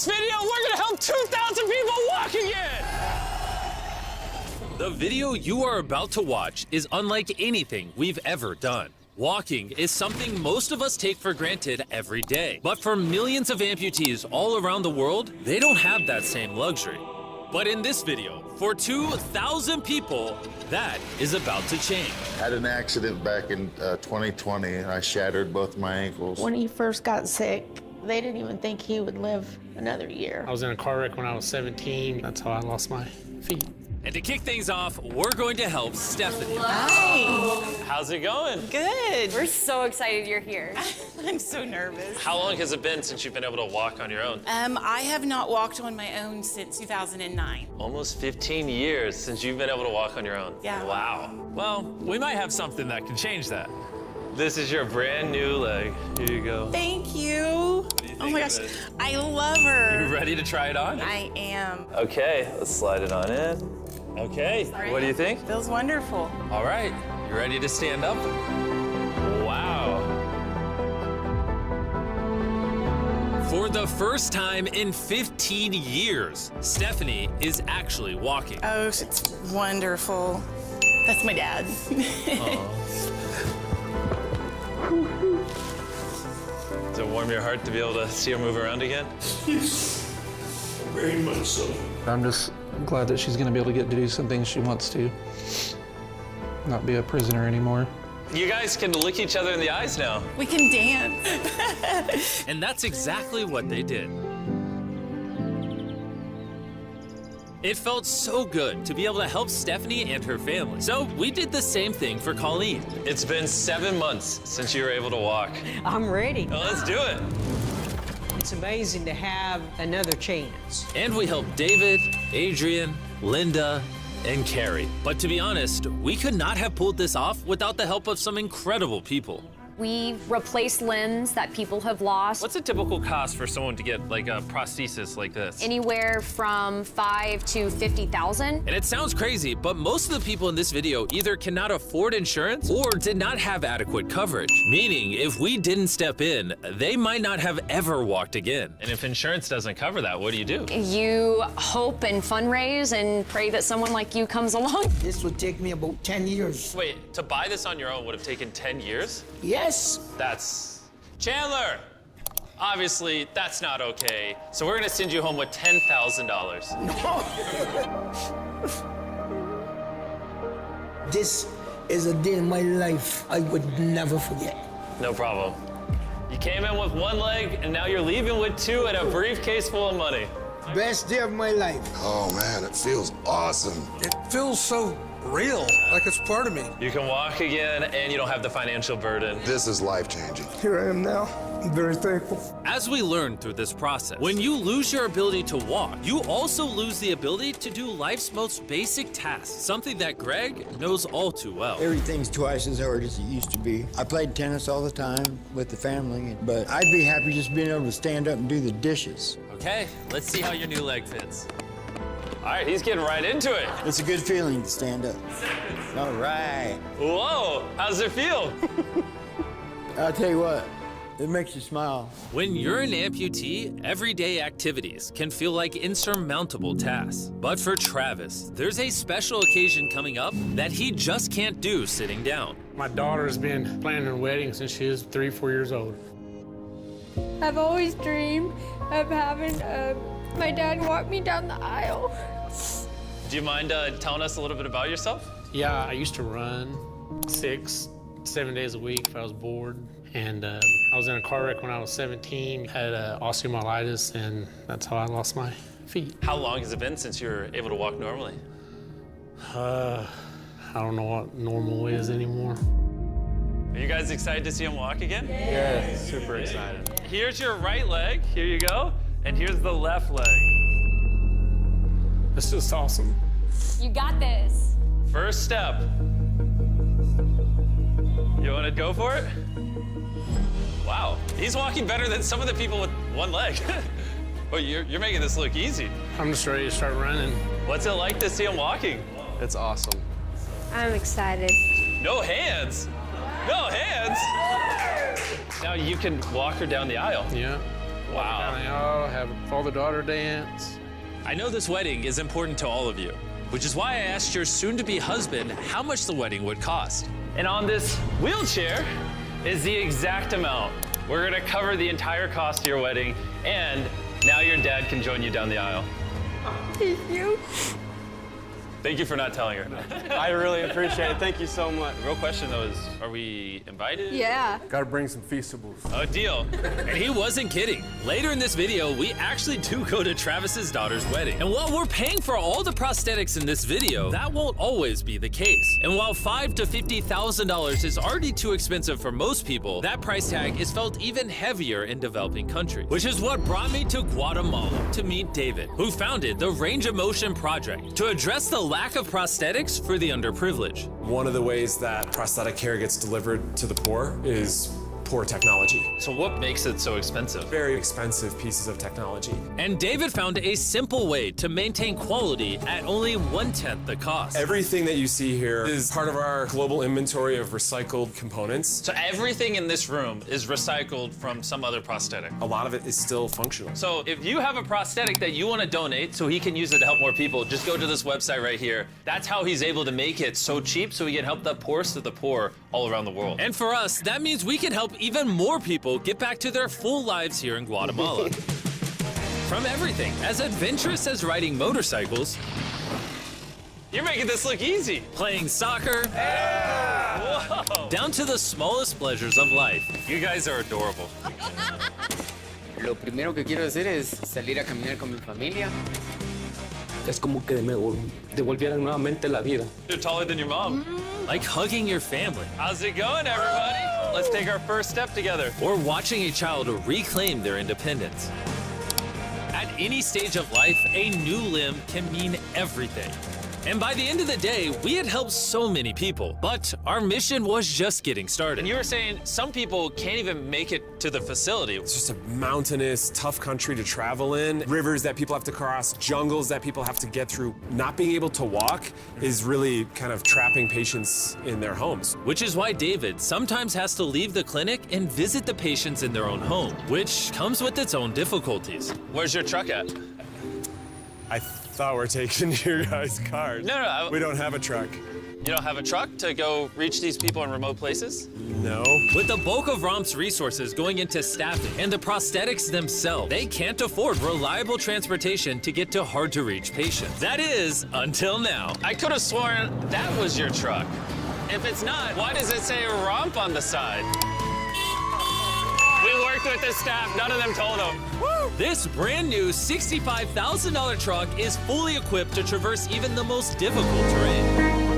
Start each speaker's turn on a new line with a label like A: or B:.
A: this video, we're gonna help 2,000 people walk again!
B: The video you are about to watch is unlike anything we've ever done. Walking is something most of us take for granted every day. But for millions of amputees all around the world, they don't have that same luxury. But in this video, for 2,000 people, that is about to change.
C: I had an accident back in 2020, and I shattered both my ankles.
D: When he first got sick, they didn't even think he would live another year.
E: I was in a car wreck when I was 17. That's how I lost my feet.
B: And to kick things off, we're going to help Stephanie.
F: Hi.
A: How's it going?
F: Good.
G: We're so excited you're here.
F: I'm so nervous.
A: How long has it been since you've been able to walk on your own?
F: I have not walked on my own since 2009.
A: Almost 15 years since you've been able to walk on your own.
F: Yeah.
A: Wow. Well, we might have something that can change that. This is your brand new leg. Here you go.
F: Thank you. Oh my gosh, I love her.
A: You ready to try it on?
F: I am.
A: Okay, let's slide it on in. Okay, what do you think?
F: Feels wonderful.
A: All right, you ready to stand up? Wow.
B: For the first time in 15 years, Stephanie is actually walking.
F: Oh, it's wonderful. That's my dad.
A: Does it warm your heart to be able to see her move around again?
H: Yes, very much so.
E: I'm just glad that she's gonna be able to get to do some things she wants to. Not be a prisoner anymore.
A: You guys can look each other in the eyes now.
F: We can dance.
B: And that's exactly what they did. It felt so good to be able to help Stephanie and her family. So we did the same thing for Colleen.
A: It's been 7 months since you were able to walk.
I: I'm ready.
A: Well, let's do it.
I: It's amazing to have another chance.
B: And we helped David, Adrian, Linda, and Carrie. But to be honest, we could not have pulled this off without the help of some incredible people.
G: We've replaced limbs that people have lost.
A: What's a typical cost for someone to get like a prosthesis like this?
G: Anywhere from $5,000 to $50,000.
B: And it sounds crazy, but most of the people in this video either cannot afford insurance or did not have adequate coverage. Meaning, if we didn't step in, they might not have ever walked again.
A: And if insurance doesn't cover that, what do you do?
G: You hope and fundraise and pray that someone like you comes along.
I: This would take me about 10 years.
A: Wait, to buy this on your own would have taken 10 years?
I: Yes.
A: That's... Chandler! Obviously, that's not okay. So we're gonna send you home with $10,000.
I: This is a day in my life I would never forget.
A: No problem. You came in with one leg, and now you're leaving with two and a briefcase full of money.
I: Best day of my life.
H: Oh man, it feels awesome. It feels so real, like it's part of me.
A: You can walk again, and you don't have the financial burden.
H: This is life-changing.
I: Here I am now. I'm very thankful.
B: As we learned through this process, when you lose your ability to walk, you also lose the ability to do life's most basic tasks, something that Greg knows all too well.
J: Everything's twice as hard as it used to be. I played tennis all the time with the family, but I'd be happy just being able to stand up and do the dishes.
B: Okay, let's see how your new leg fits.
A: All right, he's getting right into it.
J: It's a good feeling to stand up. All right.
A: Whoa, how does it feel?
J: I'll tell you what, it makes you smile.
B: When you're an amputee, everyday activities can feel like insurmountable tasks. But for Travis, there's a special occasion coming up that he just can't do sitting down.
E: My daughter's been planning her wedding since she was 3, 4 years old.
K: I've always dreamed of having my dad walk me down the aisle.
A: Do you mind telling us a little bit about yourself?
E: Yeah, I used to run 6, 7 days a week if I was bored. And I was in a car wreck when I was 17, had osteomyelitis, and that's how I lost my feet.
A: How long has it been since you were able to walk normally?
E: I don't know what normal is anymore.
A: Are you guys excited to see him walk again?
E: Yeah, super excited.
A: Here's your right leg, here you go, and here's the left leg.
E: It's just awesome.
G: You got this.
A: First step. You wanna go for it? Wow, he's walking better than some of the people with one leg. Well, you're making this look easy.
E: I'm just ready to start running.
A: What's it like to see him walking?
E: It's awesome.
K: I'm excited.
A: No hands. No hands. Now you can walk her down the aisle.
E: Yeah.
A: Wow.
E: Down the aisle, have a father-daughter dance.
B: I know this wedding is important to all of you, which is why I asked your soon-to-be husband how much the wedding would cost.
A: And on this wheelchair is the exact amount. We're gonna cover the entire cost of your wedding, and now your dad can join you down the aisle.
K: Thank you.
A: Thank you for not telling her.
L: I really appreciate it. Thank you so much.
A: The real question though is, are we invited?
K: Yeah.
L: Gotta bring some feastables.
A: Oh, deal.
B: And he wasn't kidding. Later in this video, we actually do go to Travis's daughter's wedding. And while we're paying for all the prosthetics in this video, that won't always be the case. And while $5,000 to $50,000 is already too expensive for most people, that price tag is felt even heavier in developing countries. Which is what brought me to Guatemala to meet David, who founded the Range of Motion Project to address the lack of prosthetics for the underprivileged.
M: One of the ways that prosthetic care gets delivered to the poor is poor technology.
A: So what makes it so expensive?
M: Very expensive pieces of technology.
B: And David found a simple way to maintain quality at only 1/10 the cost.
M: Everything that you see here is part of our global inventory of recycled components.
A: So everything in this room is recycled from some other prosthetic.
M: A lot of it is still functional.
A: So if you have a prosthetic that you want to donate so he can use it to help more people, just go to this website right here. That's how he's able to make it so cheap so he can help the poorest of the poor all around the world.
B: And for us, that means we can help even more people get back to their full lives here in Guatemala. From everything as adventurous as riding motorcycles,
A: You're making this look easy.
B: playing soccer,
A: Whoa.
B: down to the smallest pleasures of life.
A: You guys are adorable.
L: Lo primero que quiero hacer es salir a caminar con mi familia.
I: Es como que me devolvieran nuevamente la vida.
A: You're taller than your mom.
B: Like hugging your family,
A: How's it going, everybody? Let's take our first step together.
B: or watching a child reclaim their independence. At any stage of life, a new limb can mean everything. And by the end of the day, we had helped so many people, but our mission was just getting started.
A: And you were saying some people can't even make it to the facility.
M: It's just a mountainous, tough country to travel in. Rivers that people have to cross, jungles that people have to get through. Not being able to walk is really kind of trapping patients in their homes.
B: Which is why David sometimes has to leave the clinic and visit the patients in their own home, which comes with its own difficulties.
A: Where's your truck at?
M: I thought we're taking your guys' cars.
A: No.
M: We don't have a truck.
A: You don't have a truck to go reach these people in remote places?
M: No.
B: With the bulk of ROMP's resources going into staffing and the prosthetics themselves, they can't afford reliable transportation to get to hard-to-reach patients. That is, until now.
A: I could have sworn that was your truck. If it's not, why does it say ROMP on the side? We worked with the staff, none of them told them.
B: This brand new $65,000 truck is fully equipped to traverse even the most difficult terrain.